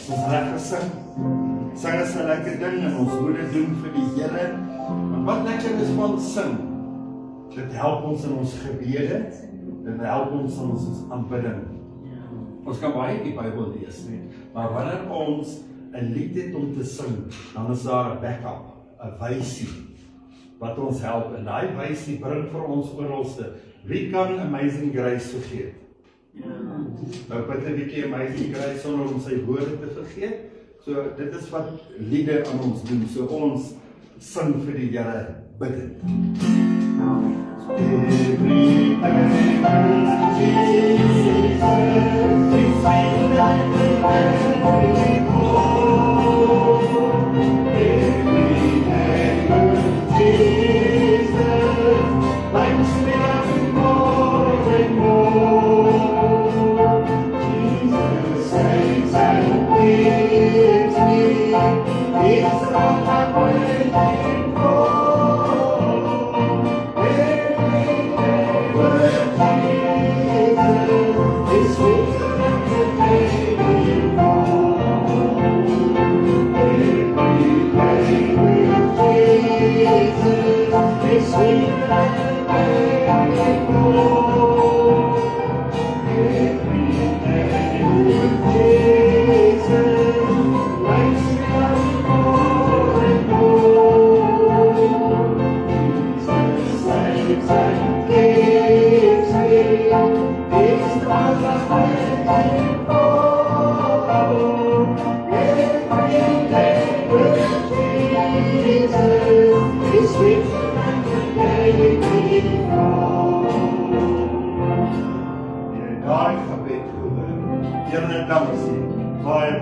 Ons reg gesing. Sing is 'n lekker ding en ons moet dit doen vir die Here. Maar wat lekker is van sing, dit help ons in ons gebede, dit help ons in ons aanbidding. Ons kan baie die Bybel lees, maar wanneer ons 'n lied het om te sing, dan is daar 'n backup, 'n wysie wat ons help. En daai wysie bring vir ons oralste. Wie kan Amazing Grace vergeet? Nou bid 'n bietjie Amazing Grace sonder om sy woorde te vergeet. So dit is wat liede aan ons doen. So ons sing vir die Here, bid dit.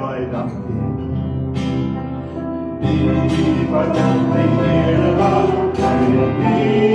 Baie dankie. Die wat dan weer wat die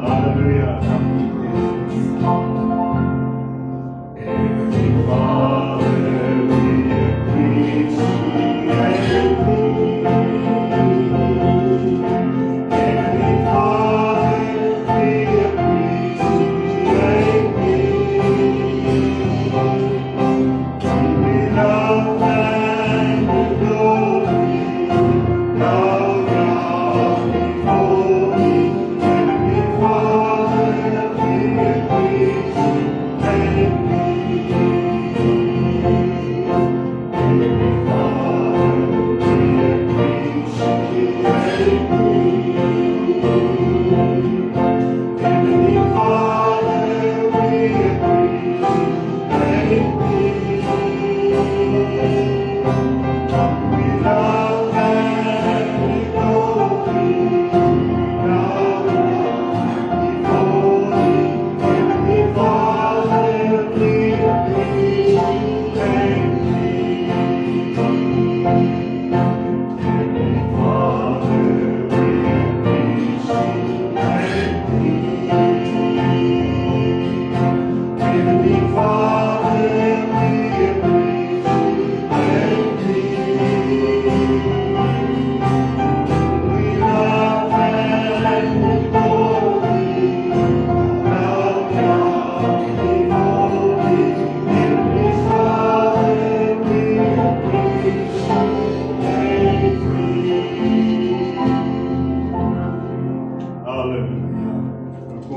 Hallelujah.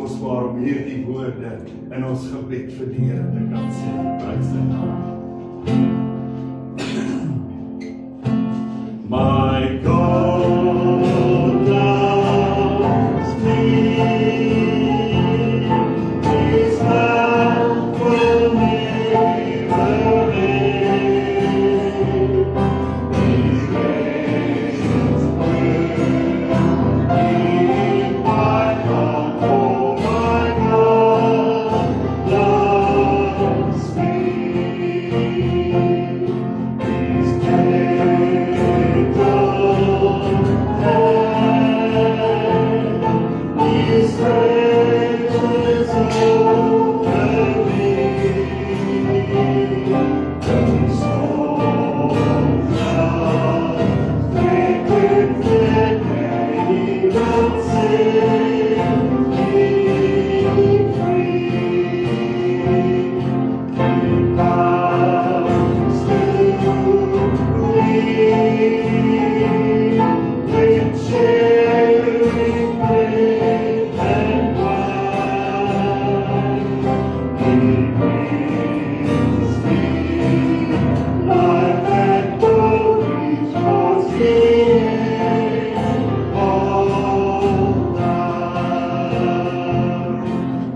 kosbaar om hierdie woorde in ons gebed vir die Here te kan sê. Prys sy naam. My God loves me. His love will never end. His grace will be my God. Oh, my God loves me. His His grace is over me. The soul of wicked men will set me free. He comes to me with sharing bread and wine. He brings me life and glory towards the end of life.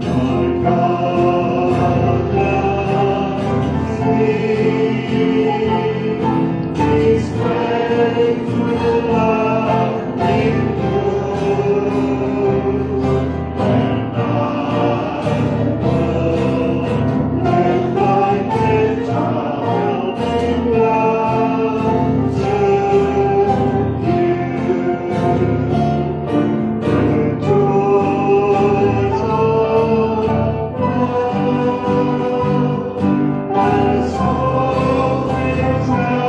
My God loves me. His faithful love endures, and I will live like a child in love to you. The joys of love, my soul is now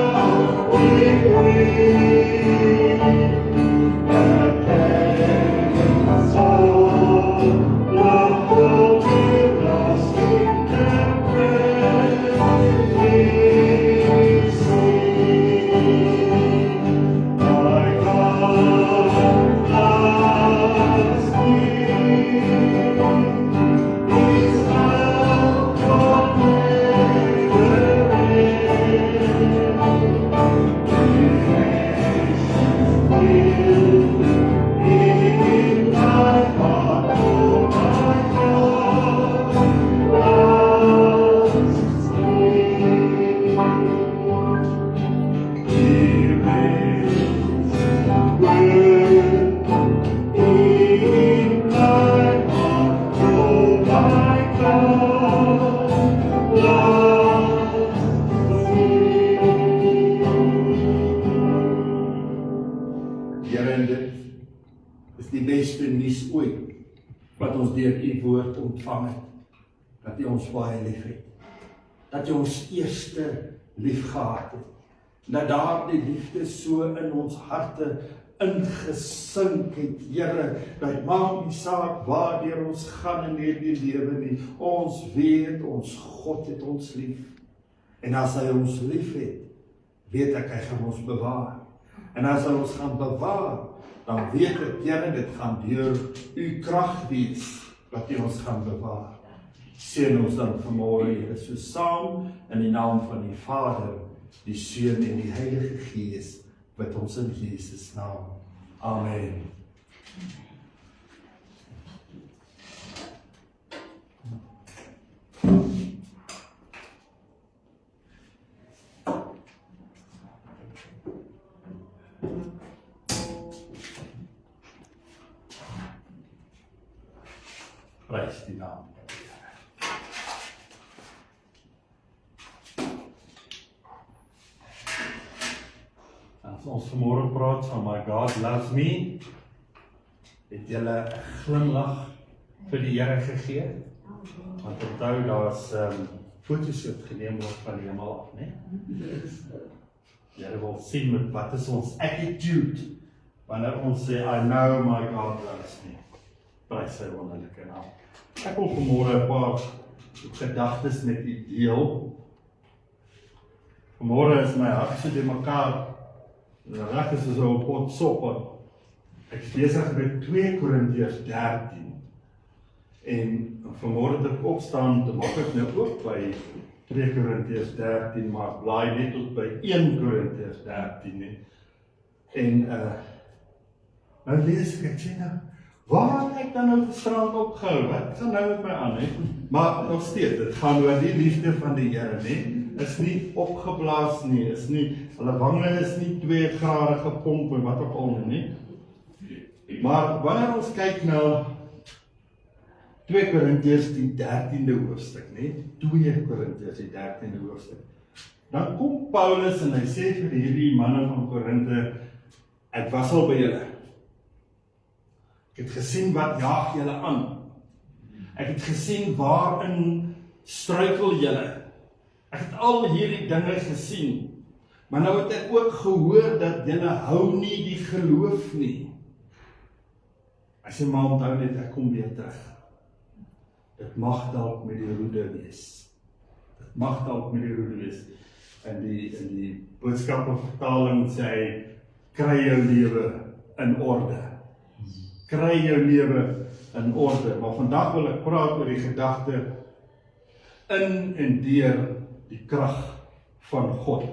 with die beste nuus ooit wat ons deur u woord ontvang het, dat u ons baie lief het, dat u ons eerste lief gehad het, dat daardie liefde so in ons harte ingesink het, Here, dat maak nie saak waardeur ons gaan in hierdie lewe nie, ons weet, ons God het ons lief, en as hy ons lief het, weet ek, hy gaan ons bewaar, en as hy ons gaan bewaar, dan weet ek, Here, dit gaan deur u krag wees, wat u ons gaan bewaar. Seën ons dan vanmôre, Here, so saam in die naam van die Vader, die Seun en die Heilige Gees, bid ons in Jesus naam. Amen. Prys die naam. As ons vanmôre praat van My God Loves Me, het julle 'n glimlag vir die Here gegee? Want onthou, daar's foto's geneem word van die hemel af, né? Die Here wil sien met wat is ons attitude wanneer ons sê, I know my God loves me. Prys sy wonderlike naam. Ek wil vanmôre 'n paar gedagtes met u deel. Vanmôre is my hart so die mekaar, reg is so 'n pot sop. Ek is besig met 2 Korintiërs 13. En vanmorgen het ek opstaan, dan maak ek nou ook by 2 Korintiërs 13, maar blaai net tot by 1 Korintiërs 13. Nie. En nou lees ek sê nou, waar het ek dan nou gisterand opgehou? Wat gaan nou met my aan? He? Maar nog steeds, dit gaan oor die liefde van die Here, nie? Is nie opgeblaas nie, is nie, hulle wange is nie 2 grade gepomp en wat ook al nie. Maar wanneer ons kyk na 2 Korintiërs die 13de hoofstuk, nie? 2 Korintiërs die 13de hoofstuk. Dan kom Paulus en hy sê vir hierdie manne van Korinthe, ek was al by julle. Ek het gesien wat jaag julle aan. Ek het gesien waarin struikel julle. Ek het al hierdie dinge gesien. Maar nou het ek ook gehoor dat julle hou nie die geloof nie. Hy sê, maar onthou net, ek kom weer terug. Dit mag dalk met die roede wees. Dit mag dalk met die roede wees. In die boodskappenvertaling sê hy, kry jou lewe in orde. Kry jou lewe in orde. Maar vandag wil ek praat oor die gedagte in en deur die krag van God.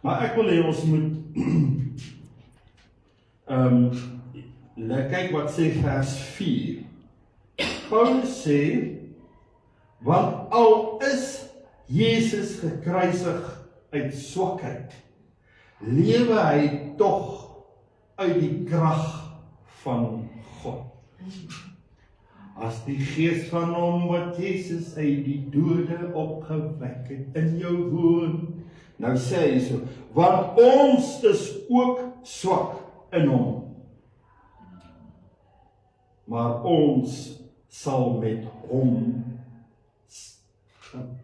Maar ek wil hê ons moet kyk wat sê vers 4. Paulus sê, want al is Jesus gekruisig uit swakheid, lewe hy tog uit die krag van God. As die gees van hom wat Jesus uit die dode opgewek het in jou woon, nou sê hy so, want ons is ook swak in hom, maar ons sal met hom,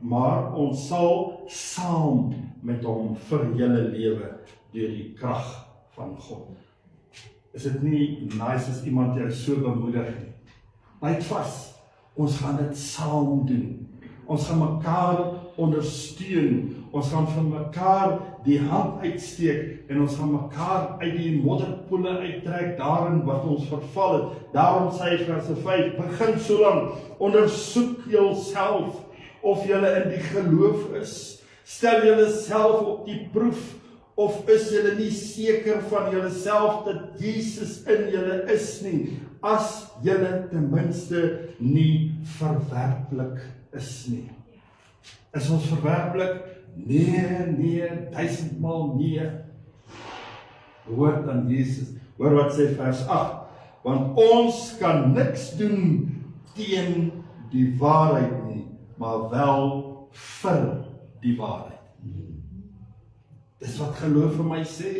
maar ons sal saam met hom vir julle lewe deur die krag van God. Is dit nie nice as iemand jou so bemoedig nie? Byt vas, ons gaan dit saam doen. Ons gaan mekaar ondersteun. Ons gaan vir mekaar die hand uitsteek en ons gaan mekaar uit die modderpoele uittrek daarin wat ons verval het. Daarom sê hy vers 5, begin solang, ondersoek julself of julle in die geloof is. Stel julle self op die proef, of is julle nie seker van julle self dat Jesus in julle is nie, as julle ten minste nie verwerplik is nie. Is ons verwerplik? Nee, 1000-maal nee. Hoort aan Jesus. Hoor wat sê vers 8. Want ons kan niks doen teen die waarheid nie, maar wel vir die waarheid. Dis wat geloof vir my sê.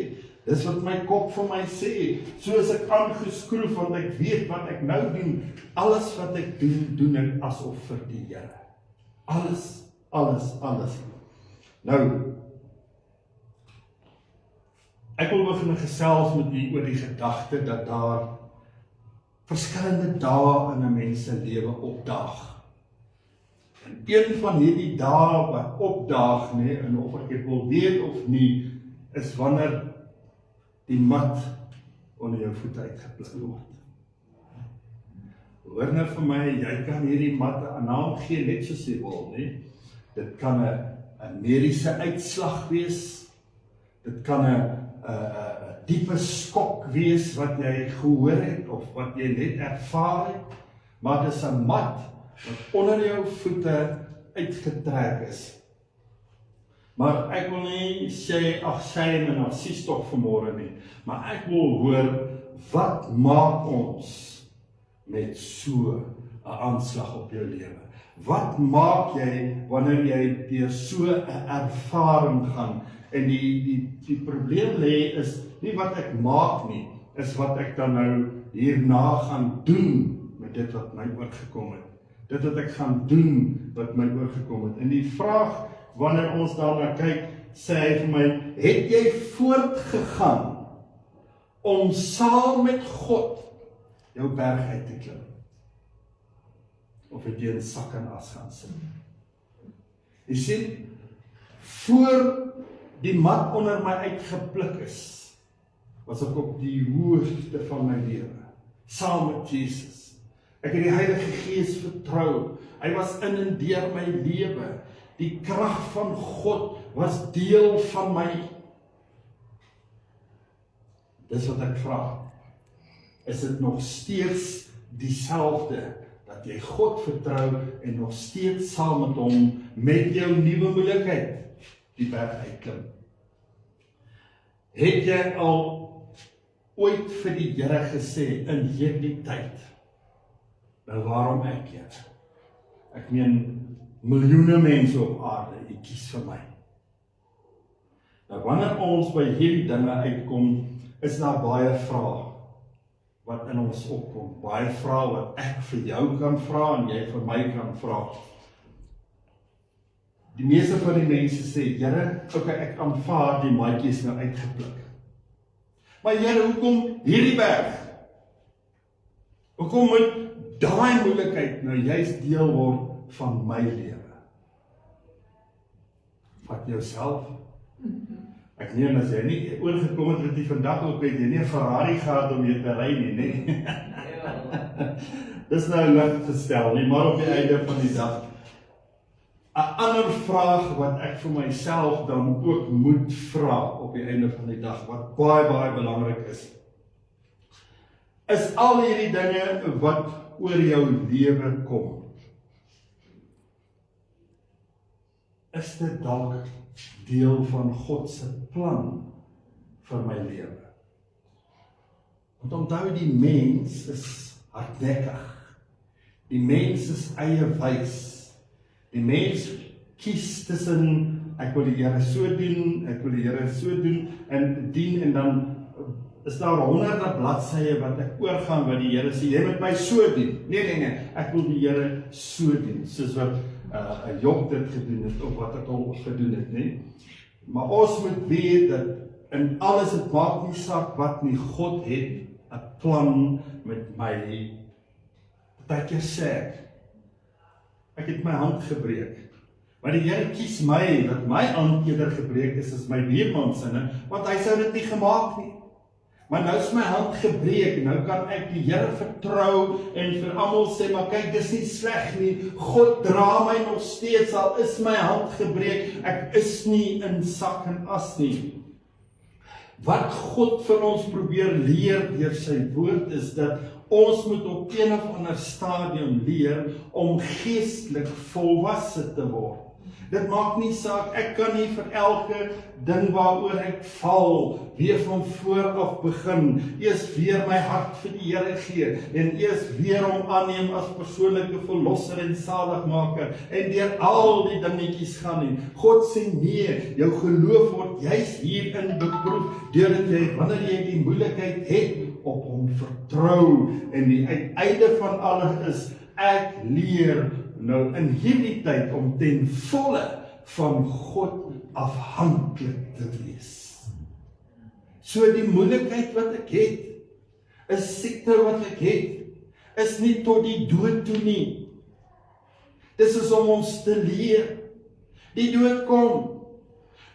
Dis wat my kop vir my sê. So is ek aangeskroef, want ek weet wat ek nou doen. Alles wat ek doen, doen ek asof vir die Here. Alles. Nou, ek wil begin gesels met u oor die gedagte dat daar verskillende dae in 'n mens se lewe opdaag. En een van hierdie dae wat opdaag, en of ek dit wil weet of nie, is wanneer die mat onder jou voete uitgepluk word. Hoor nou vir my, jy kan hierdie mat 'n naam gee net soos jy wil, nie? Dit kan 'n mediese uitslag wees, dit kan 'n diepe skok wees wat jy gehoor het of wat jy net ervaar het, maar dit is 'n mat wat onder jou voete uitgetrek is. Maar ek wil nie sê, ag shame en narciss tog vanmôre nie, maar ek wil hoor, wat maak ons met so 'n aanslag op jou lewe? Wat maak jy wanneer jy deur so 'n ervaring gaan? En die probleem lê is nie wat ek maak nie, is wat ek dan nou hierna gaan doen met dit wat my oorgekom het. Dit wat ek gaan doen wat my oorgekom het. En die vraag, wanneer ons daarna kyk, sê hy vir my, het jy voortgegaan om saam met God jou berg uit te klim? Of het jy in sak en as gaan sit? Jy sien, voor die mat onder my uitgepluk is, was ek op die hoogte van my lewe, saam met Jesus. Ek het die Heilige Gees vertrou. Hy was in en deur my lewe. Die krag van God was deel van my. Dis wat ek vra. Is dit nog steeds dieselfde, dat jy God vertrou en nog steeds saam met hom met jou nuwe moeilikheid die berg uitklim? Het jy al ooit vir die Here gesê in hierdie tyd, nou waarom ek, Here? Ek meen miljoene mense op aarde, U kies vir my. Nou wanneer ons by hierdie dinge uitkom, is daar baie vrae wat in ons opkom. Baie vrae wat ek vir jou kan vra en jy vir my kan vra. Die meeste van die mense sê, Here, okay, ek aanvaar die maatjie is nou uitgepluk. Maar Here, hoekom hierdie berg? Hoekom moet daai moeilikheid nou juist deel word van my lewe? Vat jouself. Ek meen, as jy nie oorgekom het wat jy vandag ook het, jy nie 'n Ferrari gehad om jy te ry nie, nee. Dis nou lig gestel nie, maar op die einde van die dag. 'n ander vraag wat ek vir myself dan ook moet vra op die einde van die dag, wat baie, baie belangrik is al hierdie dinge wat oor jou lewe kom, is dit dalk deel van God se plan vir my lewe? Want onthou, die mens is hardnekkig. Die mens is eie wys. Die mens kies tussen, ek wil die Here so doen, ek wil die Here so doen, en dien, en dan is daar honderde bladsye wat ek oorgaan, wat die Here sê, jy moet my so doen. Nee, ek wil die Here so doen, soos wat Job dit gedoen het, of wat ek al gedoen het, nee. Maar ons moet weet dat in alles, het maak nie saak wat nie, God het 'n plan met my. Partykeer sê ek het my hand gebreek, maar die Here kies my, dat my hand eerder gebreek is as my buurman se, want hy sou dit nie gemaak nie. Maar nou is my hand gebreek, nou kan ek die Here vertrou en vir almal sê, maar kyk, dis nie sleg nie, God dra my nog steeds, al is my hand gebreek, ek is nie in sak en as nie. Wat God vir ons probeer leer deur sy woord is dat ons moet op een of ander stadium leer om geestelik volwasse te word. Dit maak nie saak, ek kan nie vir elke ding waaroor ek val, weer van voor af begin, eers weer my hart vir die Here gee, en eers weer hom aanneem as persoonlike verlosser en saligmaker, en deur al die dingetjies gaan nie. God sê nee, jou geloof word juist hierin beproef, deurdat jy, wanneer jy die moeilikheid het, op hom vertrou, en die uiteinde van alles is, ek leer nou in hierdie tyd om ten volle van God afhanklik te wees. So die moeilikheid wat ek het, is siekte wat ek het, is nie tot die dood toe nie. Dis is om ons te leer. Die dood kom,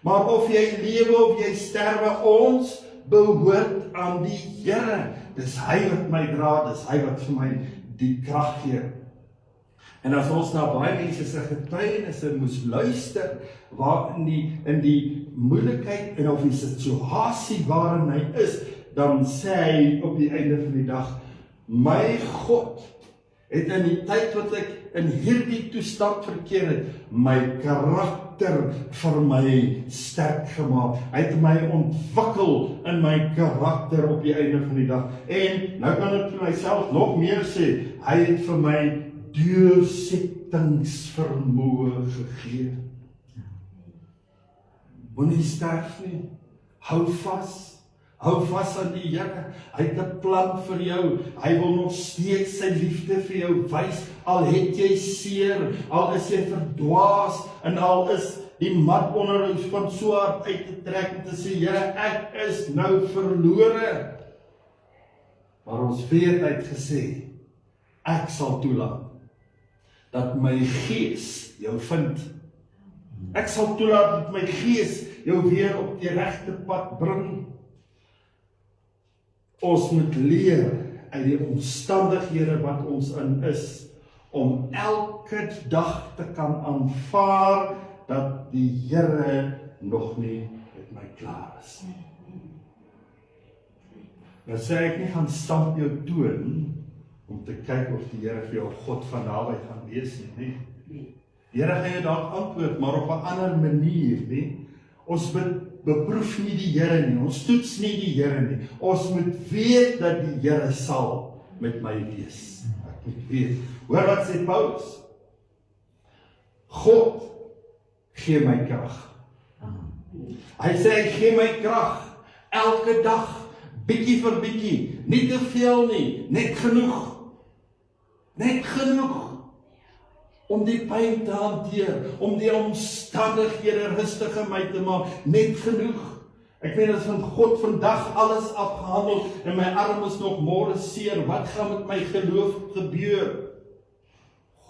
maar of jy lewe of jy sterwe, ons behoort aan die Here. Dis hy wat my dra, dis hy wat vir my die krag gee. En as ons na baie mense se getuienisse moes luister, waar in die moeilikheid en of die situasie waarin hy is, dan sê hy op die einde van die dag, my God het in die tyd wat ek in hierdie toestand verkeer het, my karakter vir my sterk gemaak. Hy het my ontwikkel in my karakter op die einde van die dag. En nou kan ek vir myself nog meer sê, hy het vir my deursettingsvermoë gegee. Moenie sterf nie, hou vas aan die Here, hy het 'n plan vir jou, hy wil nog steeds sy liefde vir jou wys, al het jy seer, al is jy verdwaas, en al is die mat onder ons van so hard uit te trek, en te sê, Here, ek is nou verlore. Maar ons weet, hy het gesê, ek sal toelaat dat my gees jou vind. Ek sal toelaat dat my gees jou weer op die regte pad bring. Ons moet leer uit die omstandighede wat ons in is, om elke dag te kan aanvaar dat die Here nog nie met my klaar is. Nou sê ek nie gaan stamp jou toon om te kyk of die Here vir jou God van naby gaan wees nie. Die Here gaan jou dalk antwoord, maar op 'n ander manier, nie? Ons beproef nie die Here nie, ons toets nie die Here nie. Ons moet weet dat die Here sal met my wees. Ek moet weet. Hoor wat sê Paulus? God gee my krag. Hy sê hy gee my krag elke dag, bietjie vir bietjie, nie te veel nie, net genoeg. Net genoeg om die pyn te hanteer, om die omstandighede rustig in my te maak, net genoeg. Ek weet as van God vandag alles afgehandel en my arm is nog môre seer, wat gaan met my geloof gebeur?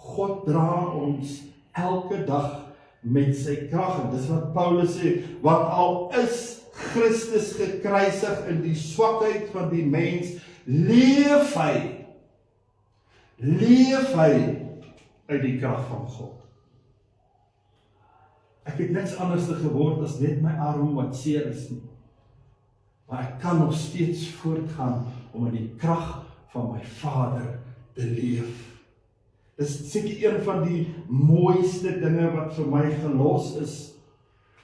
God dra ons elke dag met sy krag, en dis wat Paulus sê, want al is Christus gekruisig in die swakheid van die mens, leef hy uit die krag van God. Ek het niks anders geword as net my arm wat seer is nie. Maar ek kan nog steeds voortgaan om in die krag van my Vader te leef. Dis seker een van die mooiste dinge wat vir my gelos is.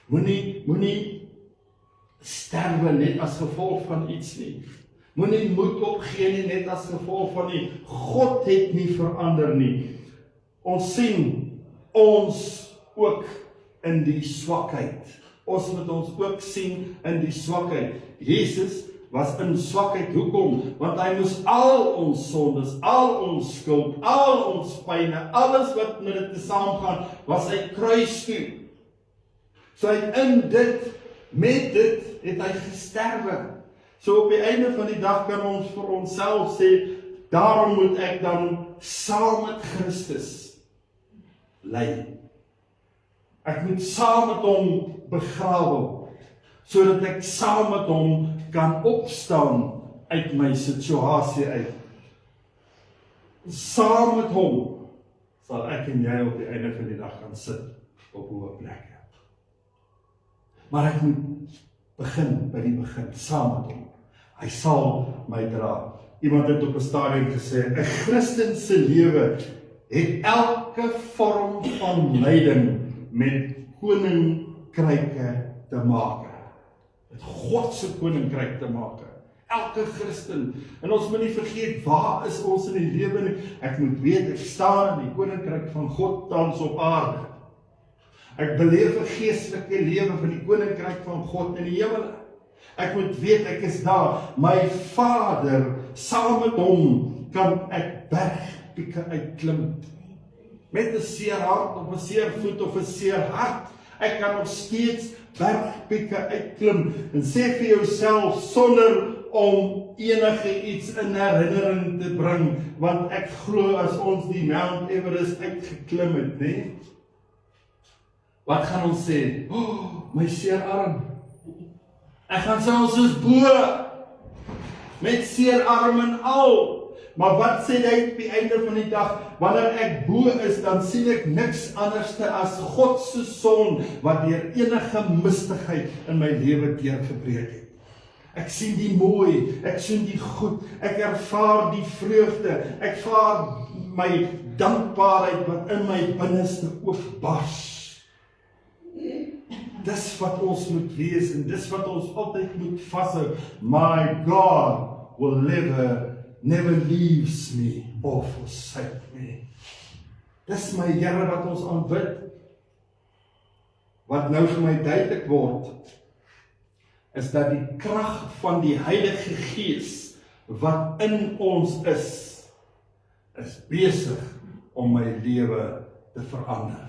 Moenie sterwe net as gevolg van iets nie. Moenie moed opgee nie net as gevolg van nie. God het nie verander nie. Ons sien ons ook in die swakheid. Ons moet ons ook sien in die swakheid. Jesus was in swakheid. Hoekom? Want hy moes al ons sondes, al ons skuld, al ons pyne, alles wat met dit saamgaan, was hy kruis toe. So met dit het hy gesterwe. So op die einde van die dag kan ons vir onsself sê, daarom moet ek dan saam met Christus ly. Ek moet saam met hom begrawe word, sodat ek saam met hom kan opstaan uit my situasie uit. Saam met hom sal ek en jy op die einde van die dag gaan sit op hoë plekke. Maar ek moet begin by die begin, saam met hom. Hy sal my dra. Iemand het op 'n stadium gesê, 'n Christen se lewe het elke vorm van lyding met koninkryke te maak. Met God se koninkryk te maak. Elke Christen. En ons moet nie vergeet, waar is ons in die lewe nie? Ek moet weet, ek staan in die koninkryk van God tans op aarde. Ek beleef 'n geestelike lewe van die koninkryk van God in die hemel. Ek moet weet, ek is daar. My Vader, saam met hom, kan ek bergpieke uitklim. Met 'n seer hart, of 'n seer voet, of 'n seer hart. Ek kan nog steeds bergpieke uitklim. En sê vir jouself, sonder om enige iets in herinnering te bring, want ek glo as ons die Mount Everest uitgeklim het, nee? Wat gaan ons sê? Oh, my seer arm. Ek gaan selfs soos bo, met seer arm en al. Maar wat sê hy op die einde van die dag? Wanneer ek bo is, dan sien ek niks anders as God se son, wat deur enige mistigheid in my lewe deurgebreek het. Ek sien die mooi, ek sien die goed, ek ervaar die vreugde, ek ervaar my dankbaarheid wat in my binneste oopbars. Dis wat ons moet wees, en dis wat ons altyd moet vashou. My God will never leaves me or forsake me. Dis my Here wat ons aanbid. Wat nou vir my duidelik word, is dat die krag van die Heilige Gees wat in ons is besig om my lewe te verander.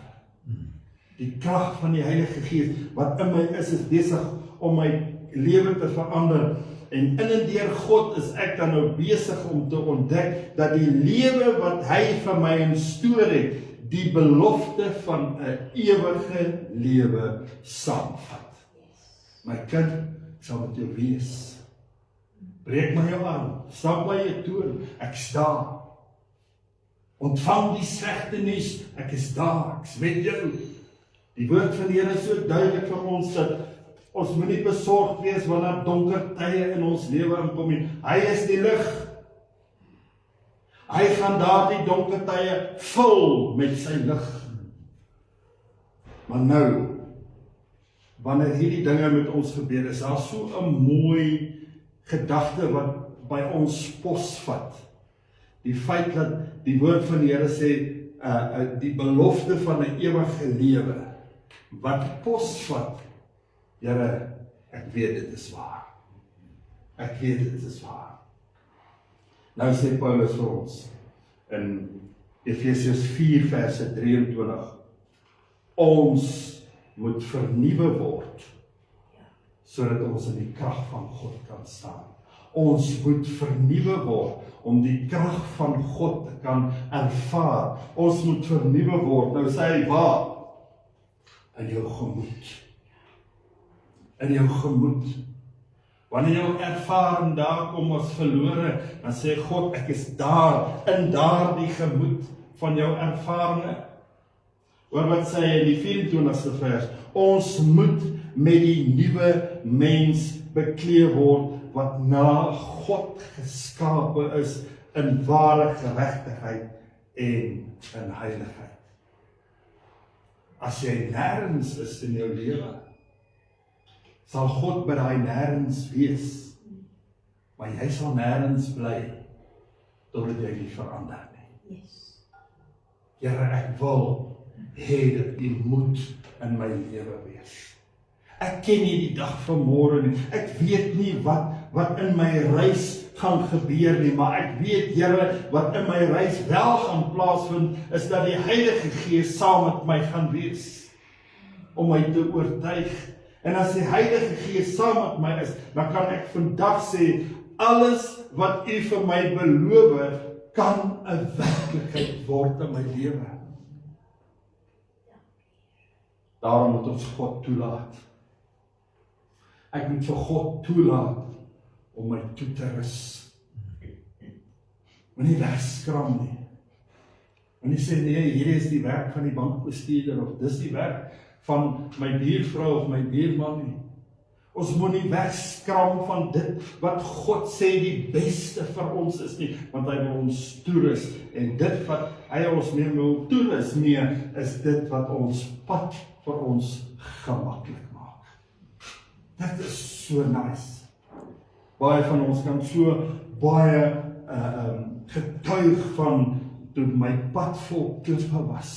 Die krag van die Heilige Gees wat in my is besig om my lewe te verander. En in en deur God is ek dan nou besig om te ontdek dat die lewe wat hy vir my instoor het, die belofte van 'n ewige lewe saamvat. My kind, ek sal met jou wees. Breek my jou arm, stap my jou toon, ek is daar. Ontvang die slegte nuus, ek is daar, ek is met jou. Die woord van die Here is so duidelik vir ons dat ons moet nie besorgd wees wanneer donker tye in ons lewe inkom nie. Hy is die lig. Hy gaan daardie donker tye vul met sy lig. Maar nou, wanneer hierdie dinge met ons gebeur, is daar so 'n mooi gedagte wat by ons posvat. Die feit dat die woord van die Here sê, die belofte van 'n ewige lewe, wat posvat, Here, ek weet dit is waar. Ek weet dit is waar. Nou sê Paulus vir ons, in Efesiërs 4 verse 23, ons moet vernuwe word, sodat ons in die krag van God kan staan. Ons moet vernuwe word, om die krag van God te kan ervaar. Ons moet vernuwe word. Nou sê hy, waar? In jou gemoed. In jou gemoed. Wanneer jou ervaring daar kom as verlore, dan sê God, ek is daar, in daardie gemoed van jou ervaringe. Hoor wat sê hy in die 24ste vers, ons moet met die nuwe mens bekleed word, wat na God geskape is, in ware geregtigheid en in heiligheid. As jy nêrens is in jou lewe, sal God by daai nêrens wees, maar jy sal nêrens bly, totdat jy nie verander nie. Here, ek wil hê dat U moet in my lewe wees. Ek ken nie die dag van môre nie. Ek weet nie wat in my reis gaan gebeur nie, maar ek weet, Here, wat in my reis wel gaan plaasvind, is dat die Heilige Gees saam met my gaan wees, om my te oortuig. En as die Heilige Gees saam met my is, dan kan ek vandag sê, alles wat U vir my beloof, kan 'n werklikheid word in my lewe. Daarom moet ons God toelaat. Ek moet vir God toelaat om my toe te rus. Moenie wegskram nie. Moenie sê, nee, hierdie is die werk van die bankbestuurder, of dis die werk van my buurvrou of my buurman nie. Ons moet nie wegskram van dit wat God sê die beste vir ons is nie, want hy wil ons toerus, en dit wat hy ons mee wil toerus mee, is dit wat ons pad vir ons gemaklik maak. Dit is so nice. Baie van ons kan so baie getuig van toe my pad vol klippe was.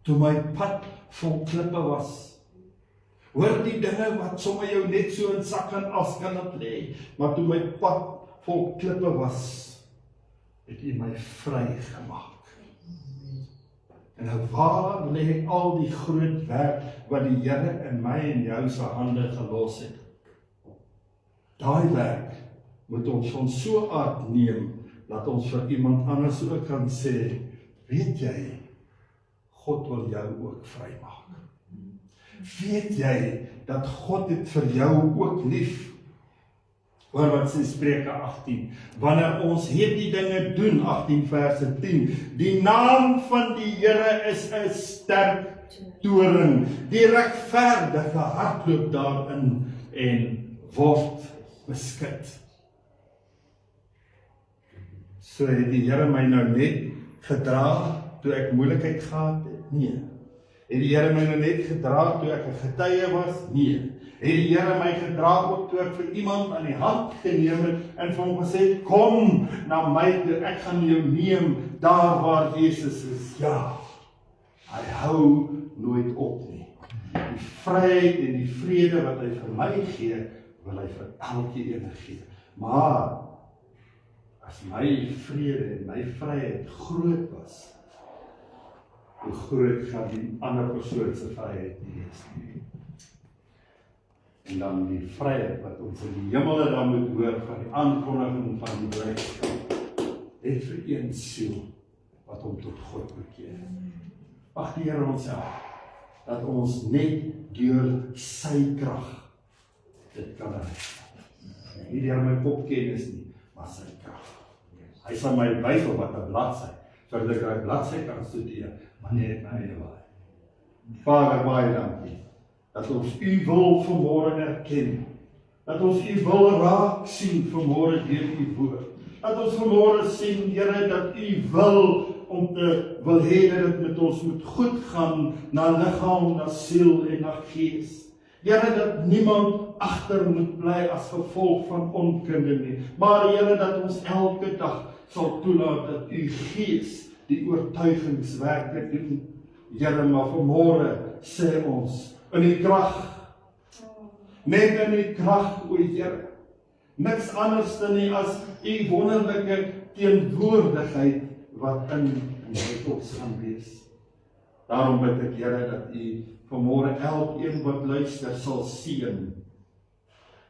Toe my pad vol klippe was. Hoor die dinge wat sommer jou net so in sak en as kan het lê, maar toe my pad vol klippe was, het U my vry gemaak. En nou waar lê al die groot werk wat die Here in my en jou se hande gelos het? Daai werk moet ons van so aard neem, dat ons vir iemand anders ook kan sê, weet jy, God wil jou ook vrymaak. Weet jy, dat God het vir jou ook lief? Hoor wat sê Spreuke 18, wanneer ons hierdie dinge doen, 18 verse 10, die naam van die Here is 'n sterk toring, die regverdige hardloop daarin en word beskud. So het die Here my nou net gedra, toe ek moeilikheid gehad het? Nee. Het die Here my nou net gedra, toe ek 'n getuie was? Nee. Het die Here my gedra ook toe ek vir iemand aan die hand geneem het en vir hom gesê, kom na my toe, ek gaan jou neem daar waar Jesus is. Ja, hy hou nooit op nie. Die vryheid en die vrede wat hy vir my gee, wil hy vir elkeen gee. Maar as my vrede en my vryheid groot was, hoe groot gaan die ander persoon se vryheid nie wees nie. En dan die vryheid wat ons in die hemel dan moet hoor van die aankondiging van die blydskap, net vir een siel wat hom tot God bekeer. Mag die Here ons help dat ons net deur sy krag dit kan regmaak. nie deur my kopkennis nie, maar sy krag. Hy sal my wys op wat 'n bladsy, sodat ek daai bladsy kan studeer, wanneer ek na U waai. Vader, baie dankie, dat ons U wil vanmôre erken, dat ons U wil raak sien vanmôre deur U woord, dat ons vanmôre sien, Here, dat U wil hê dat dit met ons moet goed gaan, na liggaam, na siel en na gees. Here, dat niemand agter moet bly as gevolg van onkunde nie, maar Here, dat ons elke dag sal toelaat dat U Gees die oortuigingswerke doen. Here, maar vanmôre sê ons, in U krag, net in U krag, o Here, niks anders dan nie as U wonderlike teenwoordigheid wat in ons gaan wees. Daarom bid ek, Here, dat U vanmôre elkeen wat luister sal seën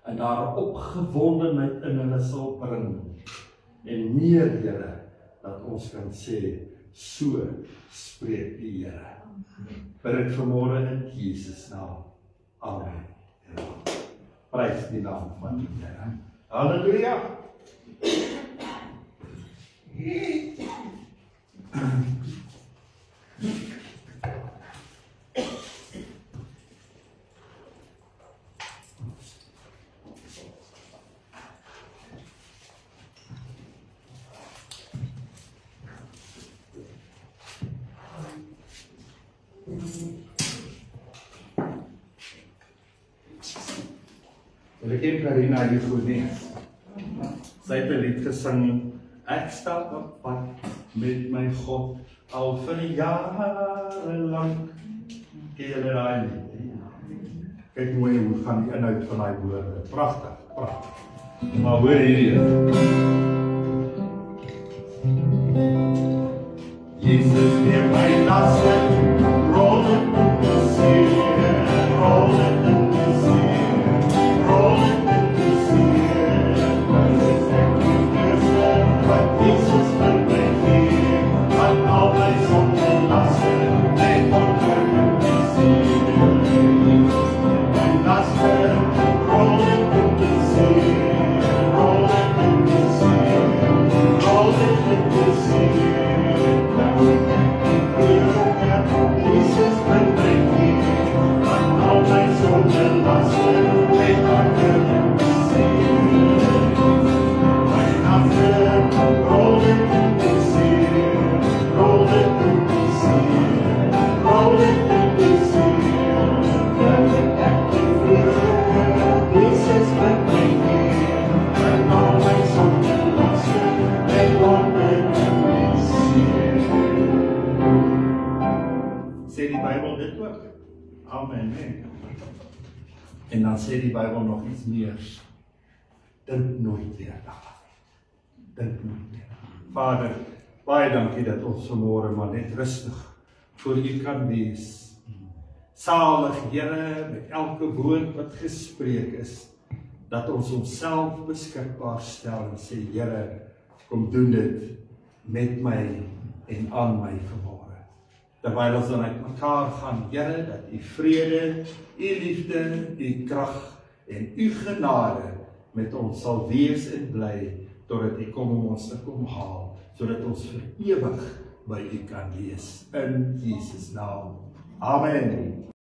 en daar opgewondenheid in hulle sal bring. En meer, Here, dat ons kan sê, so spreek die Here. Bid ek vanmôre in Jesus naam. Amen. Prys die naam van die Here. Halleluja. Ek ken Karina hier goed nie. Sy het 'n lied gesing, ek stap op pad met my God al vir jare lank. Ken julle daai lied? Kyk mooi hoe gaan die inhoud van daai woorde. Pragtig, pragtig. Maar hoor hierdie. Jesus neem my laste, rol dit in die see, rol dit in die see, rol dit in die see. Dat is ek die eerste wat Jesus vir my gee, want al my sonde laste, net onder in die see. Jesus neem my laste, rol dit in die see, rol dit in die see, rol dit in die see. Jesus bring my here, and all my soul will last with under the sea. My nothing, roll it in the sea, roll it in the sea, roll it in the sea. Jesus bring my here, and all my soul will last with under the sea. Sê die Bybel dit ook? Amen. En dan sê die Bybel nog iets meer. Dink nooit weer daaraan. Dink nooit weer. Vader, baie dankie dat ons vanmôre maar net rustig voor U kan wees. Salig, Here, met elke woord wat gespreek is, dat ons onsself beskikbaar stel en sê, Here, kom doen dit met my en aan my vanmôre. Terwyl ons dan uit mekaar gaan, Here, dat U vrede, U liefde, U krag en U genade met ons sal wees en bly, totdat U kom om ons te kom haal, sodat ons vir ewig by U kan wees. In Jesus naam. Amen.